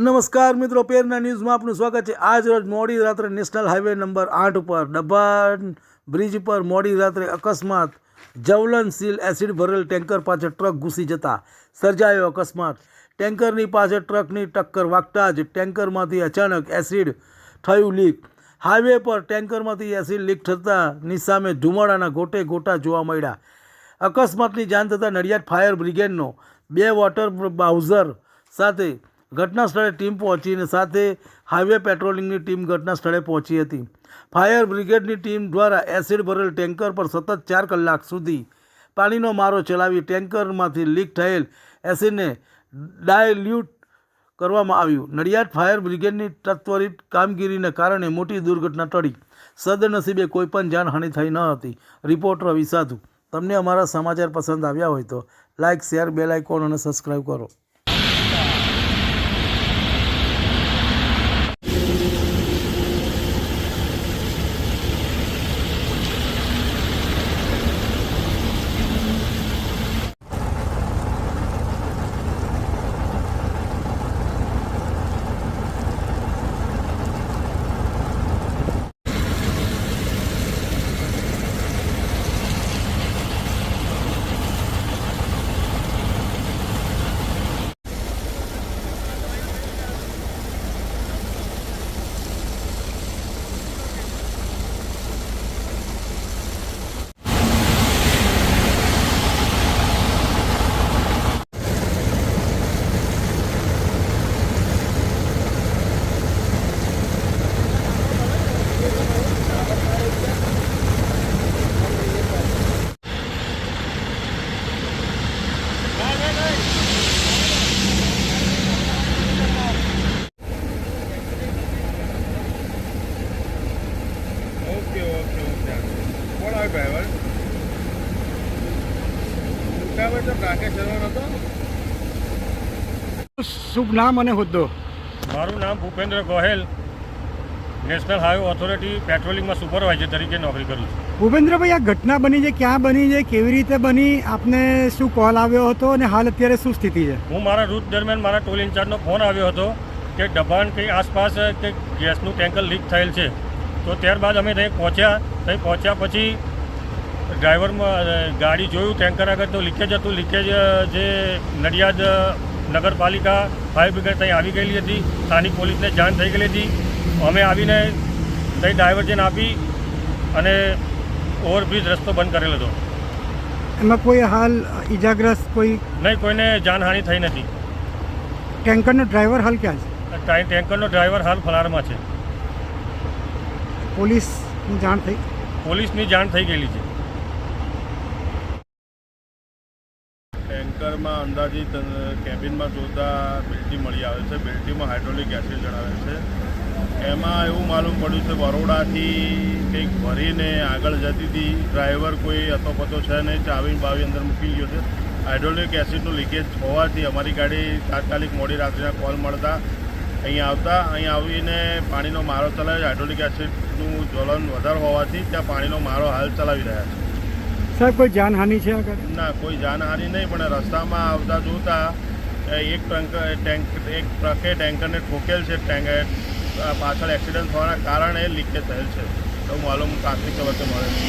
નમસ્કાર મિત્રો, પેરના ન્યૂઝમાં આપનું સ્વાગત છે। આજ રોજ મોડી રાત્રે નેશનલ હાઈવે નંબર 8 ઉપર ડબ્બા બ્રિજ પર મોડી રાત્રે અકસ્માત। જ્વલનશીલ એસિડ ભરેલ ટેન્કર પાછળ ટ્રક ઘૂસી જતા સર્જાયો અકસ્માત। ટેન્કરની પાછળ ટ્રકની ટક્કર વાગતા જ ટેન્કરમાંથી અચાનક એસિડ થયું લીક। હાઈવે પર ટેન્કરમાંથી એસિડ લીક થતાની સામે ધુમાડાના ગોટે ગોટા જોવા મળ્યા। અકસ્માતની જાણ થતાં નડિયાદ ફાયર બ્રિગેડનો 2 વોટર બાઉઝર સાથે ઘટના સ્થળે ટીમ પહોંચીને સાથે હાઈવે પેટ્રોલિંગની ટીમ ઘટના સ્થળે પહોંચી હતી। ફાયર બ્રિગેડની ટીમ દ્વારા એસિડ ભરેલ ટેન્કર પર સતત 4 કલાક સુધી પાણીનો મારો ચલાવી ટેન્કરમાંથી લીક થયેલ એસિડને ડાયલ્યુટ કરવામાં આવ્યું। નડિયાદ ફાયર બ્રિગેડની ત્વરિત કામગીરીને કારણે મોટી દુર્ઘટના ટળી। સદનસીબે કોઈપણ જાનહાનિ થઈ ન હતી। રિપોર્ટર રવિ સાધુ। તમને અમારા સમાચાર પસંદ આવ્યા હોય તો લાઇક, શેર, બેલ આઇકોન અને સબસ્ક્રાઈબ કરો। કોણ આવે ડ્રાઈવર? ઉઠાવે તો રાકેશ શર્મા હતો। શુભ નામ અને હોદ્દો? મારું નામ Bhupendra Gohel, national highway authority પેટ્રોલિંગમાં સુપરવાઇઝર તરીકે નોકરી કરું છું। ભૂપેન્દ્રભાઈ, આ ઘટના બની છે, ક્યાં બની છે, કેવી રીતે બની, આપને શું કોલ આવ્યો હતો અને હાલ અત્યારે શું સ્થિતિ છે? હું મારા રૂટ દરમિયાન મારા ટોલ ઇન્ચાર્જનો ફોન આવ્યો હતો કે ડબાણ કંઈ આસપાસ કે ગેસનું ટેન્કર લીક થયેલ છે। તો ત્યારબાદ અમે ત્યાં પહોંચ્યા પછી ડ્રાઈવરમાં ગાડી જોયું ટેન્કર આગળ તો લીકેજ હતું। લીકેજ જે નડિયાદ નગરપાલિકા ફાયર બ્રિગેડ ત્યાં આવી ગયેલી હતી, સ્થાનિક પોલીસને જાણ થઈ ગયેલી હતી। અમે આવીને ત્યાં ડાયવર્જન આપી અને ઓવરબ્રિજ રસ્તો બંધ કરેલો હતો। એમાં કોઈ હાલ ઈજાગ્રસ્ત કોઈ નહીં, કોઈને જાનહાનિ થઈ નથી। ટેન્કરનો ડ્રાઈવર હાલ ક્યાં છે? ટેન્કરનો ડ્રાઈવર હાલ ફરારમાં છે। પોલીસની જાણ થઈ? પોલીસની જાણ થઈ ગયેલી છે। ટેન્કરમાં અંદાજિત કેબિનમાં જોતા બિલ્ટી મળી આવે છે। બિલ્ટીમાં હાઇડ્રોલિક એસિડ જણાવે છે। એમાં એવું માલુમ પડ્યું છે વરોડાથી કંઈક ભરીને આગળ જતી હતી। ડ્રાઈવર કોઈ અતોપતો છે નહીં, ચાવી બાવી અંદર મૂકી ગયો છે। હાઇડ્રોલિક એસિડનું લીકેજ હોવાથી અમારી ગાડી તાત્કાલિક મોડી રાત્રિના કોલ મળતા અહીંયા આવીને પાણીનો મારો ચલાવ્યો। હાઇડ્રોલિક એસિડનું જ્વલન વધારે હોવાથી ત્યાં પાણીનો મારો હાલ ચલાવી રહ્યા છે। સાહેબ, કોઈ જાનહાનિ છે આગળ? ના, કોઈ જાનહાનિ નહીં, પણ રસ્તામાં આવતા જોતા એક ટ્રકે ટેન્કરને ઠોકેલ છે। પાછળ એક્સિડન્ટ થવાના કારણે લીકેજ થયેલ છે, એવું માલુમ પ્રાથમિક તબક્કે મળે છે।